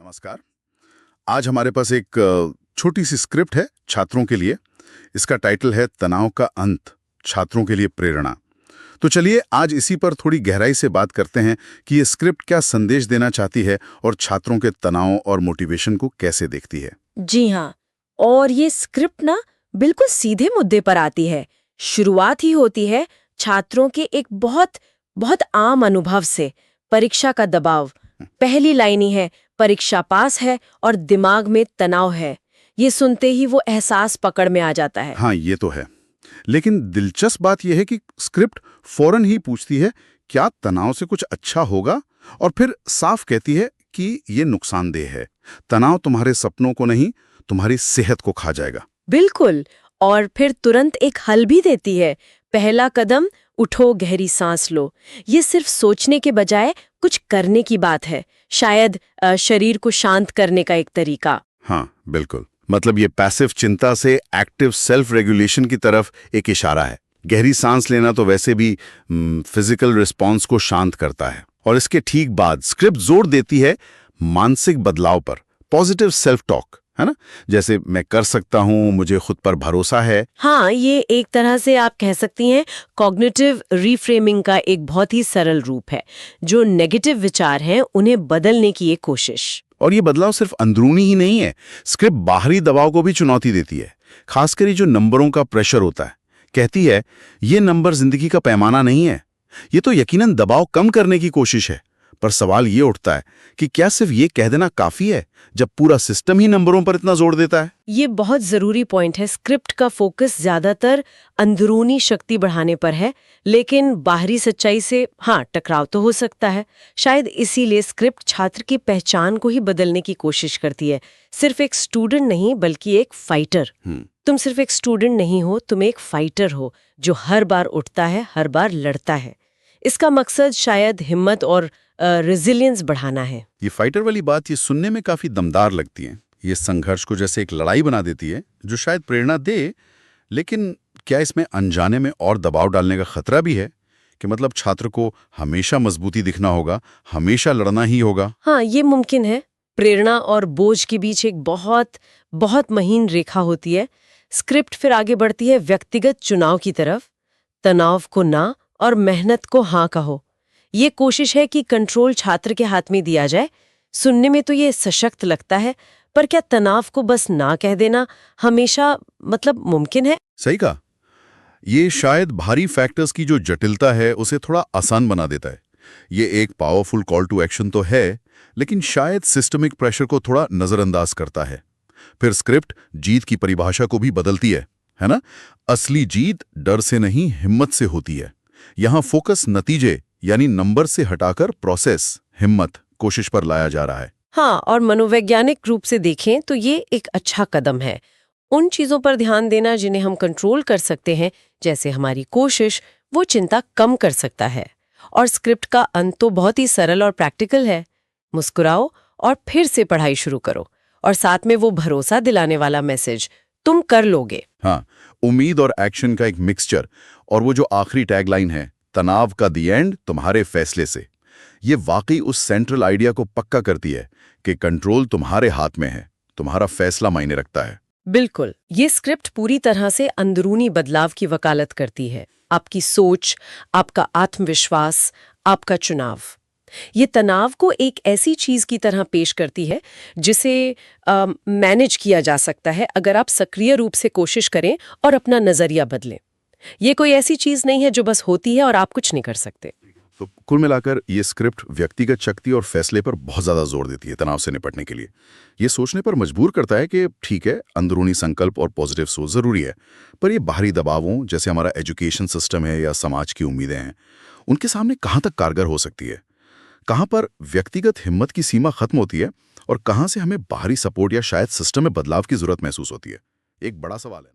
नमस्कार। आज हमारे पास एक छोटी सी स्क्रिप्ट है छात्रों के लिए। इसका टाइटल है तनाव का अंत, छात्रों के लिए प्रेरणा। तो चलिए आज इसी पर थोड़ी गहराई से बात करते हैं कि ये स्क्रिप्ट क्या संदेश देना चाहती है और छात्रों के तनाव और मोटिवेशन को कैसे देखती है। जी हाँ। और ये स्क्रिप्ट ना बिल्कुल सीधे मुद्दे पर आती है। शुरुआत ही होती है छात्रों के एक बहुत बहुत आम अनुभव से, परीक्षा का दबाव। पहली लाइन ही है, परीक्षा पास है और दिमाग में तनाव है। ये सुनते ही वो एहसास पकड़ में आ जाता है। हाँ, ये तो है। लेकिन दिलचस्प बात यह है कि स्क्रिप्ट फौरन ही पूछती है क्या तनाव से कुछ अच्छा होगा, और फिर साफ कहती है कि ये नुकसानदेह है। तनाव तुम्हारे सपनों को नहीं, तुम्हारी सेहत को खा जाएगा। बिल्कुल। और फिर तुरंत एक हल भी देती है। पहला कदम, उठो, गहरी सांस लो। ये सिर्फ सोचने के बजाय कुछ करने की बात है। शायद शरीर को शांत करने का एक तरीका। हाँ बिल्कुल, मतलब ये पैसिव चिंता से एक्टिव सेल्फ रेगुलेशन की तरफ एक इशारा है। गहरी सांस लेना तो वैसे भी फिजिकल रिस्पॉन्स को शांत करता है। और इसके ठीक बाद स्क्रिप्ट जोर देती है मानसिक बदलाव पर, पॉजिटिव सेल्फ टॉक, है ना। जैसे मैं कर सकता हूँ, मुझे खुद पर भरोसा है। हाँ, ये एक तरह से आप कह सकती हैं कॉग्निटिव रीफ्रेमिंग का एक बहुत ही सरल रूप है। जो नेगेटिव विचार हैं उन्हें बदलने की एक कोशिश। और ये बदलाव सिर्फ अंदरूनी ही नहीं है, स्क्रिप्ट बाहरी दबाव को भी चुनौती देती है। खासकर ये जो नंबरों का प्रेशर होता है। कहती है ये नंबर जिंदगी का पैमाना नहीं है, ये तो यकीनन दबाव कम करने की कोशिश है। पर सवाल ये उठता है कि क्या सिर्फ ये कह देना काफी है जब पूरा सिस्टम ही नंबरों पर इतना जोर देता है। ये बहुत जरूरी पॉइंट है। स्क्रिप्ट का फोकस ज्यादातर अंदरूनी शक्ति बढ़ाने पर है, लेकिन बाहरी सच्चाई से हाँ टकराव तो हो सकता है। शायद इसीलिए स्क्रिप्ट छात्र की पहचान को ही बदलने की कोशिश करती है। सिर्फ एक स्टूडेंट नहीं, बल्कि एक फाइटर। तुम सिर्फ एक स्टूडेंट नहीं हो, तुम एक फाइटर हो जो हर बार उठता है, हर बार लड़ता है। इसका मकसद शायद हिम्मत और रेजिलियंस बढ़ाना है। ये फाइटर वाली बात ये सुनने में काफी दमदार लगती है। ये संघर्ष को जैसे एक लड़ाई बना देती है जो शायद प्रेरणा दे। लेकिन क्या इसमें अनजाने में और दबाव डालने का खतरा भी है कि मतलब छात्र को हमेशा मजबूती दिखना होगा, हमेशा लड़ना ही होगा। हाँ, ये मुमकिन है। प्रेरणा और बोझ के बीच एक बहुत बहुत महीन रेखा होती है। स्क्रिप्ट फिर आगे बढ़ती है व्यक्तिगत चुनाव की तरफ। तनाव को ना और मेहनत को हाँ कहो। ये कोशिश है कि कंट्रोल छात्र के हाथ में दिया जाए। सुनने में तो ये सशक्त लगता है, पर क्या तनाव को बस ना कह देना हमेशा मुमकिन है? सही कहा। ये शायद भारी फैक्टर्स की जो जटिलता है उसे थोड़ा आसान बना देता है। ये एक पावरफुल कॉल टू एक्शन तो है, लेकिन शायद सिस्टमिक प्रेशर को थोड़ा नजरअंदाज करता है। फिर स्क्रिप्ट जीत की परिभाषा को भी बदलती है ना। असली जीत डर से नहीं, हिम्मत से होती है। यहां फोकस नतीजे यानी नंबर से हटाकर प्रोसेस, हिम्मत, कोशिश पर लाया जा रहा है। हाँ, और मनोवैज्ञानिक रूप से देखें तो ये एक अच्छा कदम है। उन चीजों पर ध्यान देना जिन्हें हम कंट्रोल कर सकते हैं, जैसे हमारी कोशिश, वो चिंता कम कर सकता है। और स्क्रिप्ट का अंत तो बहुत ही सरल और प्रैक्टिकल है। मुस्कुराओ और फिर से पढ़ाई शुरू करो। और साथ में वो भरोसा दिलाने वाला मैसेज, तुम कर लोगे। हाँ, उम्मीद और एक्शन का एक मिक्सचर। और वो जो आखिरी टैगलाइन है, तनाव का दी एंड तुम्हारे फैसले से, ये वाकई उस सेंट्रल आइडिया को पक्का करती है कि कंट्रोल तुम्हारे हाथ में है, तुम्हारा फैसला मायने रखता है। बिल्कुल। ये स्क्रिप्ट पूरी तरह से अंदरूनी बदलाव की वकालत करती है। आपकी सोच, आपका आत्मविश्वास, आपका चुनाव। ये तनाव को एक ऐसी चीज की तरह पेश करती है जिसे मैनेज किया जा सकता है अगर आप सक्रिय रूप से कोशिश करें और अपना नजरिया बदलें। ये कोई ऐसी चीज नहीं है जो बस होती है और आप कुछ नहीं कर सकते। तो कुल मिलाकर ये स्क्रिप्ट व्यक्तिगत शक्ति और फैसले पर बहुत ज्यादा जोर देती है तनाव से निपटने के लिए। ये सोचने पर मजबूर करता है कि ठीक है, अंदरूनी संकल्प और पॉजिटिव सोच जरूरी है, पर ये बाहरी दबावों जैसे हमारा एजुकेशन सिस्टम है या समाज की उम्मीदें हैं, उनके सामने कहाँ तक कारगर हो सकती है। कहाँ पर व्यक्तिगत हिम्मत की सीमा खत्म होती है और कहाँ से हमें बाहरी सपोर्ट या शायद सिस्टम में बदलाव की जरूरत महसूस होती है। एक बड़ा सवाल है।